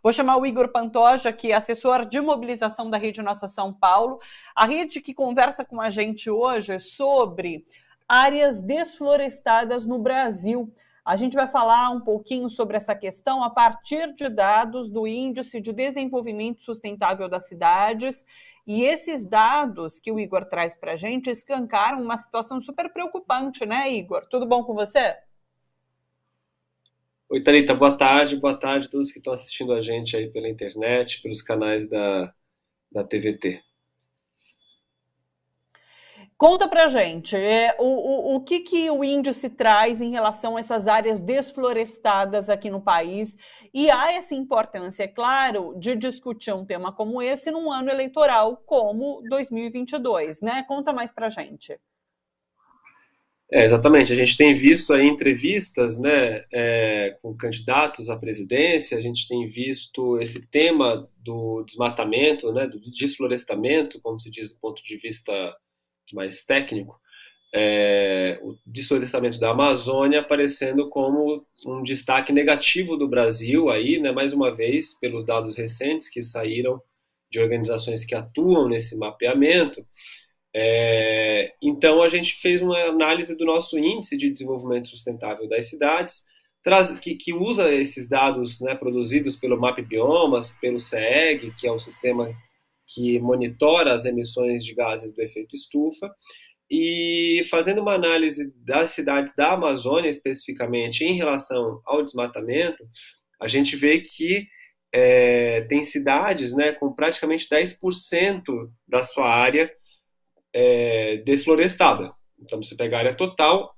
Vou chamar o Igor Pantoja, que é assessor de mobilização da Rede Nossa São Paulo, a rede que conversa com a gente hoje sobre áreas desflorestadas no Brasil. A gente vai falar um pouquinho sobre essa questão a partir de dados do Índice de Desenvolvimento Sustentável das Cidades. E esses dados que o Igor traz para a gente escancaram uma situação super preocupante, né, Igor? Tudo bom com você? Oi, Thalita, boa tarde a todos que estão assistindo a gente aí pela internet, pelos canais da TVT. Conta pra gente, o que o índice traz em relação a essas áreas desflorestadas aqui no país, e há essa importância, é claro, de discutir um tema como esse num ano eleitoral como 2022, né? Conta mais pra gente. Exatamente, a gente tem visto aí entrevistas, né, com candidatos à presidência, a gente tem visto esse tema do desmatamento, né, do desflorestamento, como se diz do ponto de vista mais técnico, o desflorestamento da Amazônia aparecendo como um destaque negativo do Brasil aí, né, mais uma vez, pelos dados recentes que saíram de organizações que atuam nesse mapeamento. Então a gente fez uma análise do nosso índice de desenvolvimento sustentável das cidades, que usa esses dados, né, produzidos pelo MapBiomas, pelo CEEG, que é o sistema que monitora as emissões de gases do efeito estufa, e fazendo uma análise das cidades da Amazônia, especificamente em relação ao desmatamento, a gente vê que tem cidades, né, com praticamente 10% da sua área desflorestada. Então, você pega a área total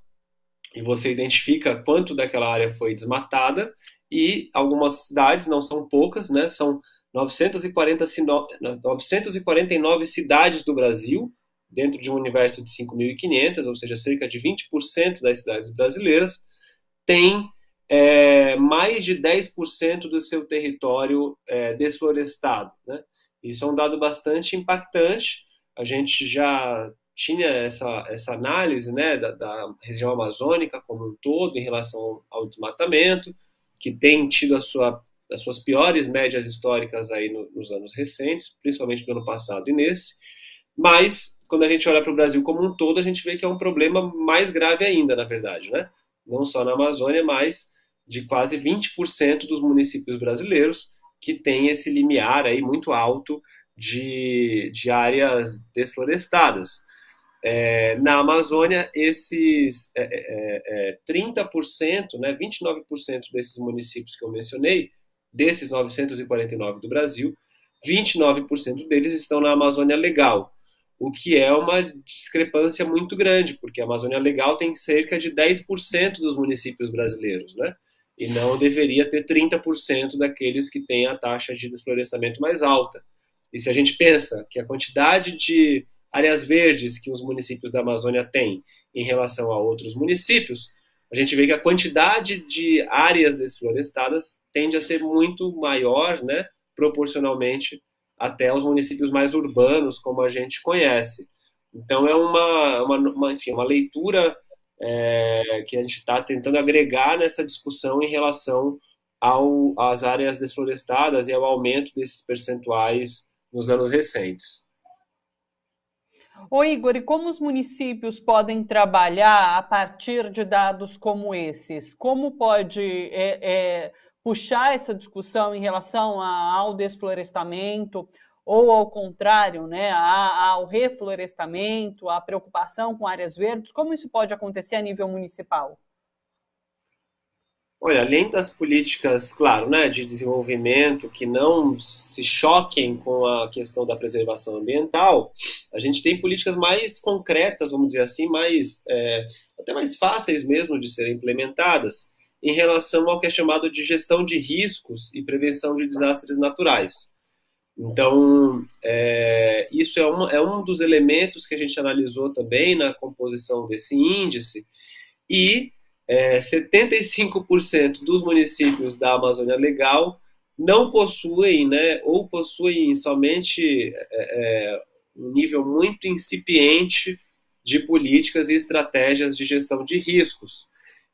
e você identifica quanto daquela área foi desmatada, e algumas cidades, não são poucas, né, são 949 cidades do Brasil, dentro de um universo de 5.500, ou seja, cerca de 20% das cidades brasileiras, tem mais de 10% do seu território desflorestado, né? Isso é um dado bastante impactante. A gente já tinha essa análise, né, da região amazônica como um todo em relação ao desmatamento, que tem tido as suas piores médias históricas aí nos anos recentes, principalmente no ano passado e nesse. Mas, quando a gente olha para o Brasil como um todo, a gente vê que é um problema mais grave ainda, na verdade, né? Não só na Amazônia, mas de quase 20% dos municípios brasileiros que tem esse limiar aí muito alto de áreas desflorestadas. Na Amazônia, esses 30%, né, 29% desses municípios que eu mencionei, desses 949 do Brasil, 29% deles estão na Amazônia Legal, o que é uma discrepância muito grande, porque a Amazônia Legal tem cerca de 10% dos municípios brasileiros, né? E não deveria ter 30% daqueles que têm a taxa de desflorestamento mais alta. E se a gente pensa que a quantidade de áreas verdes que os municípios da Amazônia têm em relação a outros municípios, a gente vê que a quantidade de áreas desflorestadas tende a ser muito maior, né, proporcionalmente até aos municípios mais urbanos, como a gente conhece. Então é enfim, uma leitura que a gente está tentando agregar nessa discussão em relação às áreas desflorestadas e ao aumento desses percentuais nos anos recentes. Ô Igor, e como os municípios podem trabalhar a partir de dados como esses? Como pode puxar essa discussão em relação ao desflorestamento ou ao contrário, né, ao reflorestamento, à preocupação com áreas verdes? Como isso pode acontecer a nível municipal? Olha, além das políticas, claro, né, de desenvolvimento que não se choquem com a questão da preservação ambiental, a gente tem políticas mais concretas, vamos dizer assim, até mais fáceis mesmo de serem implementadas em relação ao que é chamado de gestão de riscos e prevenção de desastres naturais. Então, isso é um dos elementos que a gente analisou também na composição desse índice, e 75% dos municípios da Amazônia Legal não possuem, né, ou possuem somente um nível muito incipiente de políticas e estratégias de gestão de riscos.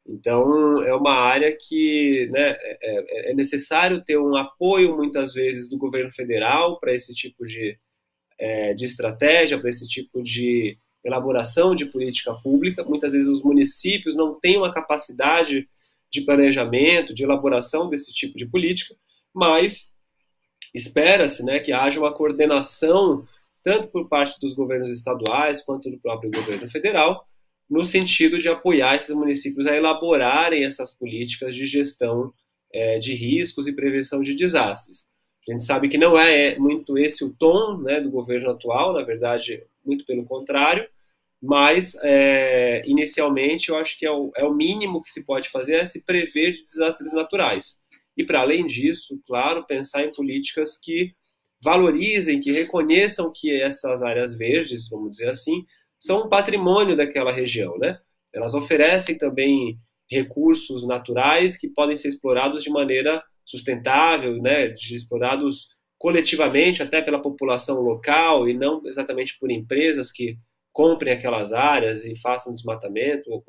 Então, é uma área que, né, é necessário ter um apoio, muitas vezes, do governo federal para esse tipo de estratégia, para esse tipo de elaboração de política pública. Muitas vezes os municípios não têm uma capacidade de planejamento, de elaboração desse tipo de política, mas espera-se, né, que haja uma coordenação tanto por parte dos governos estaduais quanto do próprio governo federal, no sentido de apoiar esses municípios a elaborarem essas políticas de gestão de riscos e prevenção de desastres. A gente sabe que não é muito esse o tom, né, do governo atual, na verdade, muito pelo contrário, mas inicialmente eu acho que é o mínimo que se pode fazer é se prever de desastres naturais. E para além disso, claro, pensar em políticas que valorizem, que reconheçam que essas áreas verdes, vamos dizer assim, são um patrimônio daquela região, né? Elas oferecem também recursos naturais que podem ser explorados de maneira sustentável, né? Explorados coletivamente, até pela população local e não exatamente por empresas que comprem aquelas áreas e façam desmatamento ou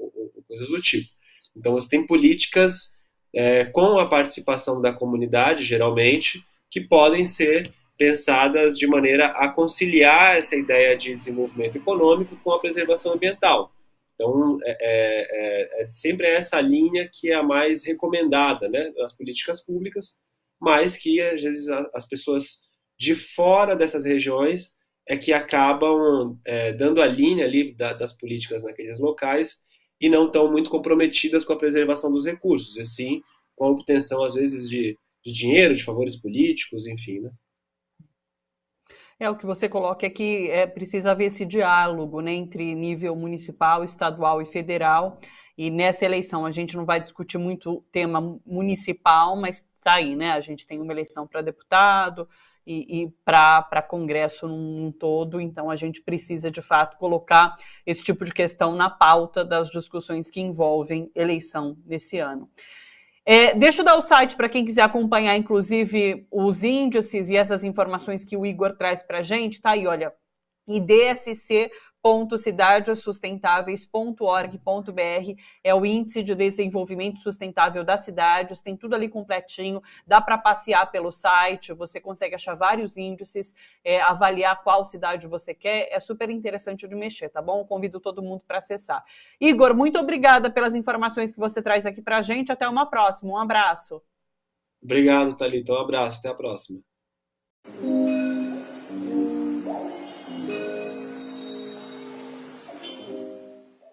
coisas do tipo. Então, você tem políticas com a participação da comunidade, geralmente, que podem ser pensadas de maneira a conciliar essa ideia de desenvolvimento econômico com a preservação ambiental. Então, sempre essa linha que é a mais recomendada, né, nas políticas públicas, mas que, às vezes, as pessoas de fora dessas regiões que acabam dando a linha ali das políticas naqueles locais e não estão muito comprometidas com a preservação dos recursos, e sim com a obtenção, às vezes, de dinheiro, de favores políticos, enfim, né? O que você coloca é que precisa haver esse diálogo, né, entre nível municipal, estadual e federal, e nessa eleição a gente não vai discutir muito o tema municipal, mas está aí, né, a gente tem uma eleição para deputado e para Congresso num todo, então a gente precisa de fato colocar esse tipo de questão na pauta das discussões que envolvem eleição nesse ano. Deixa eu dar o site para quem quiser acompanhar, inclusive, os índices e essas informações que o Igor traz para a gente. Tá aí, olha, idsc.cidadesustentáveis.org.br é o Índice de Desenvolvimento Sustentável das Cidades, tem tudo ali completinho, dá para passear pelo site, você consegue achar vários índices, avaliar qual cidade você quer, é super interessante de mexer, tá bom? Eu convido todo mundo para acessar. Igor, muito obrigada pelas informações que você traz aqui para a gente, até uma próxima, um abraço. Obrigado, Thalita, um abraço, até a próxima.